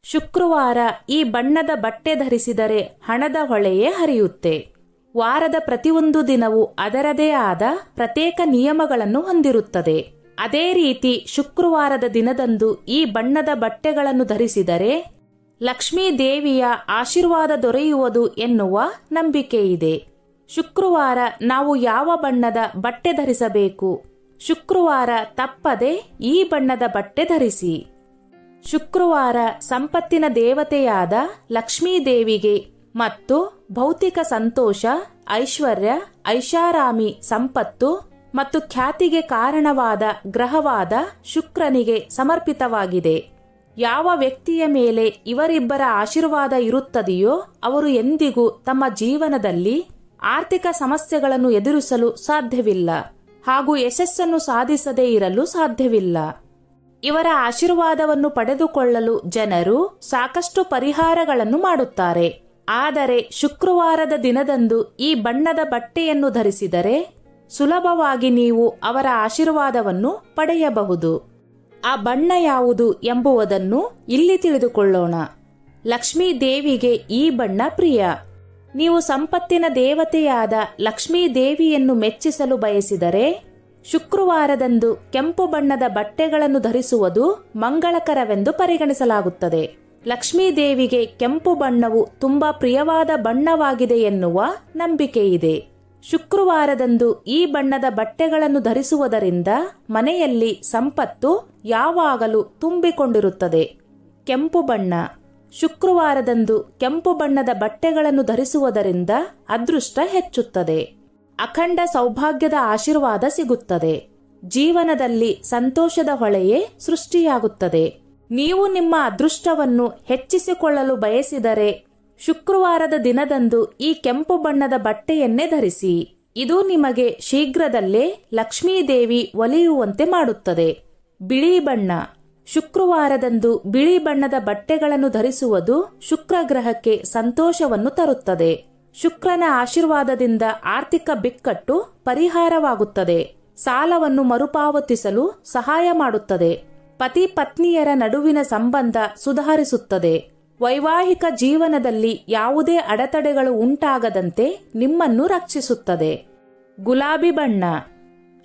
ಶುಕ್ರವಾರ ಈ ಬಣ್ಣದ ಬಟ್ಟೆ ಧರಿಸಿದರೆ ಹಣದ ಹೊಳೆಯೇ ಹರಿಯುತ್ತೆ. ವಾರದ ಪ್ರತಿಯೊಂದು ದಿನವೂ ಅದರದೇ ಆದ ಪ್ರತ್ಯೇಕ ನಿಯಮಗಳನ್ನು ಹೊಂದಿರುತ್ತದೆ. ಅದೇ ರೀತಿ ಶುಕ್ರವಾರದ ದಿನದಂದು ಈ ಬಣ್ಣದ ಬಟ್ಟೆಗಳನ್ನು ಧರಿಸಿದರೆ ಲಕ್ಷ್ಮೀ ದೇವಿಯ ಆಶೀರ್ವಾದ ದೊರೆಯುವುದು ಎನ್ನುವ ನಂಬಿಕೆ ಇದೆ. ಶುಕ್ರವಾರ ನಾವು ಯಾವ ಬಣ್ಣದ ಬಟ್ಟೆ ಧರಿಸಬೇಕು? ಶುಕ್ರವಾರ ತಪ್ಪದೆ ಈ ಬಣ್ಣದ ಬಟ್ಟೆ ಧರಿಸಿ. ಶುಕ್ರವಾರ ಸಂಪತ್ತಿನ ದೇವತೆಯಾದ ಲಕ್ಷ್ಮೀ ದೇವಿಗೆ ಮತ್ತು ಭೌತಿಕ ಸಂತೋಷ, ಐಶ್ವರ್ಯ, ಐಷಾರಾಮಿ, ಸಂಪತ್ತು ಮತ್ತು ಖ್ಯಾತಿಗೆ ಕಾರಣವಾದ ಗ್ರಹವಾದ ಶುಕ್ರನಿಗೆ ಸಮರ್ಪಿತವಾಗಿದೆ. ಯಾವ ವ್ಯಕ್ತಿಯ ಮೇಲೆ ಇವರಿಬ್ಬರ ಆಶೀರ್ವಾದ ಇರುತ್ತದೆಯೋ ಅವರು ಎಂದಿಗೂ ತಮ್ಮ ಜೀವನದಲ್ಲಿ ಆರ್ಥಿಕ ಸಮಸ್ಯೆಗಳನ್ನು ಎದುರಿಸಲು ಸಾಧ್ಯವಿಲ್ಲ ಹಾಗೂ ಯಶಸ್ಸನ್ನು ಸಾಧಿಸದೇ ಇರಲು ಸಾಧ್ಯವಿಲ್ಲ. ಇವರ ಆಶೀರ್ವಾದವನ್ನು ಪಡೆದುಕೊಳ್ಳಲು ಜನರು ಸಾಕಷ್ಟು ಪರಿಹಾರಗಳನ್ನು ಮಾಡುತ್ತಾರೆ. ಆದರೆ ಶುಕ್ರವಾರದ ದಿನದಂದು ಈ ಬಣ್ಣದ ಬಟ್ಟೆಯನ್ನು ಧರಿಸಿದರೆ ಸುಲಭವಾಗಿ ನೀವು ಅವರ ಆಶೀರ್ವಾದವನ್ನು ಪಡೆಯಬಹುದು. ಆ ಬಣ್ಣ ಯಾವುದು ಎಂಬುದನ್ನು ಇಲ್ಲಿ ತಿಳಿದುಕೊಳ್ಳೋಣ. ಲಕ್ಷ್ಮೀ ದೇವಿಗೆ ಈ ಬಣ್ಣ ಪ್ರಿಯ. ನೀವು ಸಂಪತ್ತಿನ ದೇವತೆಯಾದ ಲಕ್ಷ್ಮೀ ದೇವಿಯನ್ನು ಮೆಚ್ಚಿಸಲು ಬಯಸಿದರೆ ಶುಕ್ರವಾರದಂದು ಕೆಂಪು ಬಣ್ಣದ ಬಟ್ಟೆಗಳನ್ನು ಧರಿಸುವುದು ಮಂಗಳಕರವೆಂದು ಪರಿಗಣಿಸಲಾಗುತ್ತದೆ. ಲಕ್ಷ್ಮೀ ದೇವಿಗೆ ಕೆಂಪು ಬಣ್ಣವು ತುಂಬಾ ಪ್ರಿಯವಾದ ಬಣ್ಣವಾಗಿದೆ ಎನ್ನುವ ನಂಬಿಕೆ ಇದೆ. ಶುಕ್ರವಾರದಂದು ಈ ಬಣ್ಣದ ಬಟ್ಟೆಗಳನ್ನು ಧರಿಸುವುದರಿಂದ ಮನೆಯಲ್ಲಿ ಸಂಪತ್ತು ಯಾವಾಗಲೂ ತುಂಬಿಕೊಂಡಿರುತ್ತದೆ. ಕೆಂಪು ಬಣ್ಣ. ಶುಕ್ರವಾರದಂದು ಕೆಂಪು ಬಣ್ಣದ ಬಟ್ಟೆಗಳನ್ನು ಧರಿಸುವುದರಿಂದ ಅದೃಷ್ಟ ಹೆಚ್ಚುತ್ತದೆ. ಅಖಂಡ ಸೌಭಾಗ್ಯದ ಆಶೀರ್ವಾದ ಸಿಗುತ್ತದೆ. ಜೀವನದಲ್ಲಿ ಸಂತೋಷದ ಹೊಳೆಯೇ ಸೃಷ್ಟಿಯಾಗುತ್ತದೆ. ನೀವು ನಿಮ್ಮ ಅದೃಷ್ಟವನ್ನು ಹೆಚ್ಚಿಸಿಕೊಳ್ಳಲು ಬಯಸಿದರೆ ಶುಕ್ರವಾರದ ದಿನದಂದು ಈ ಕೆಂಪು ಬಣ್ಣದ ಬಟ್ಟೆಯನ್ನೇ ಧರಿಸಿ. ಇದು ನಿಮಗೆ ಶೀಘ್ರದಲ್ಲೇ ಲಕ್ಷ್ಮೀ ದೇವಿ ಒಲಿಯುವಂತೆ ಮಾಡುತ್ತದೆ. ಬಿಳಿ ಬಣ್ಣ. ಶುಕ್ರವಾರದಂದು ಬಿಳಿ ಬಣ್ಣದ ಬಟ್ಟೆಗಳನ್ನು ಧರಿಸುವುದು ಶುಕ್ರ ಗ್ರಹಕ್ಕೆ ಸಂತೋಷವನ್ನು ತರುತ್ತದೆ. ಶುಕ್ರನ ಆಶೀರ್ವಾದದಿಂದ ಆರ್ಥಿಕ ಬಿಕ್ಕಟ್ಟು ಪರಿಹಾರವಾಗುತ್ತದೆ. ಸಾಲವನ್ನು ಮರುಪಾವತಿಸಲು ಸಹಾಯ ಮಾಡುತ್ತದೆ. ಪತಿ ಪತ್ನಿಯರ ನಡುವಿನ ಸಂಬಂಧ ಸುಧಾರಿಸುತ್ತದೆ. ವೈವಾಹಿಕ ಜೀವನದಲ್ಲಿ ಯಾವುದೇ ಅಡೆತಡೆಗಳು ಉಂಟಾಗದಂತೆ ನಿಮ್ಮನ್ನು ರಕ್ಷಿಸುತ್ತದೆ. ಗುಲಾಬಿ ಬಣ್ಣ.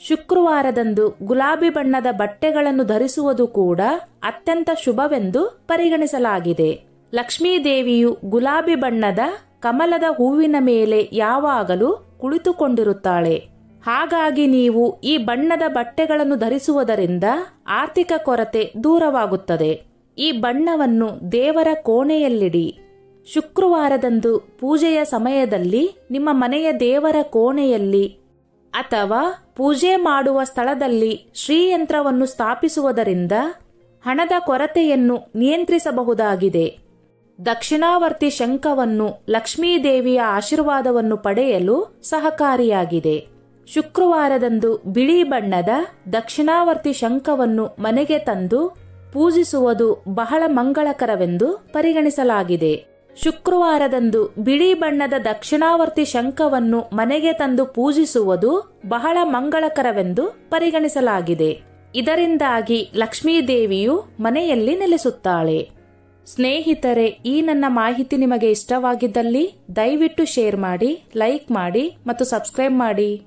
ಶುಕ್ರವಾರದಂದು ಗುಲಾಬಿ ಬಣ್ಣದ ಬಟ್ಟೆಗಳನ್ನು ಧರಿಸುವುದು ಕೂಡ ಅತ್ಯಂತ ಶುಭವೆಂದು ಪರಿಗಣಿಸಲಾಗಿದೆ. ಲಕ್ಷ್ಮೀ ದೇವಿಯು ಗುಲಾಬಿ ಬಣ್ಣದ ಕಮಲದ ಹೂವಿನ ಮೇಲೆ ಯಾವಾಗಲೂ ಕುಳಿತುಕೊಂಡಿರುತ್ತಾಳೆ. ಹಾಗಾಗಿ ನೀವು ಈ ಬಣ್ಣದ ಬಟ್ಟೆಗಳನ್ನು ಧರಿಸುವುದರಿಂದ ಆರ್ಥಿಕ ಕೊರತೆ ದೂರವಾಗುತ್ತದೆ. ಈ ಬಣ್ಣವನ್ನು ದೇವರ ಕೋಣೆಯಲ್ಲಿಡಿ. ಶುಕ್ರವಾರದಂದು ಪೂಜೆಯ ಸಮಯದಲ್ಲಿ ನಿಮ್ಮ ಮನೆಯ ದೇವರ ಕೋಣೆಯಲ್ಲಿ ಅಥವಾ ಪೂಜೆ ಮಾಡುವ ಸ್ಥಳದಲ್ಲಿ ಶ್ರೀಯಂತ್ರವನ್ನು ಸ್ಥಾಪಿಸುವುದರಿಂದ ಹಣದ ಕೊರತೆಯನ್ನು ನಿಯಂತ್ರಿಸಬಹುದಾಗಿದೆ. ದಕ್ಷಿಣಾವರ್ತಿ ಶಂಖವನ್ನು ಲಕ್ಷ್ಮೀ ದೇವಿಯ ಆಶೀರ್ವಾದವನ್ನು ಪಡೆಯಲು ಸಹಕಾರಿಯಾಗಿದೆ. ಶುಕ್ರವಾರದಂದು ಬಿಳಿ ಬಣ್ಣದ ದಕ್ಷಿಣಾವರ್ತಿ ಶಂಖವನ್ನು ಮನೆಗೆ ತಂದು ಪೂಜಿಸುವುದು ಬಹಳ ಮಂಗಳಕರವೆಂದು ಪರಿಗಣಿಸಲಾಗಿದೆ. ಶುಕ್ರವಾರದಂದು ಬಿಳಿ ಬಣ್ಣದ ದಕ್ಷಿಣಾವರ್ತಿ ಶಂಖವನ್ನು ಮನೆಗೆ ತಂದು ಪೂಜಿಸುವುದು ಬಹಳ ಮಂಗಳಕರವೆಂದು ಪರಿಗಣಿಸಲಾಗಿದೆ. ಇದರಿಂದಾಗಿ ಲಕ್ಷ್ಮೀ ದೇವಿಯು ಮನೆಯಲ್ಲಿ ನೆಲೆಸುತ್ತಾಳೆ. ಸ್ನೇಹಿತರೆ, ಈ ನನ್ನ ಮಾಹಿತಿ ನಿಮಗೆ ಇಷ್ಟವಾಗಿದ್ದಲ್ಲಿ ದಯವಿಟ್ಟು ಶೇರ್ ಮಾಡಿ, ಲೈಕ್ ಮಾಡಿ ಮತ್ತು ಸಬ್ಸ್ಕ್ರೈಬ್ ಮಾಡಿ.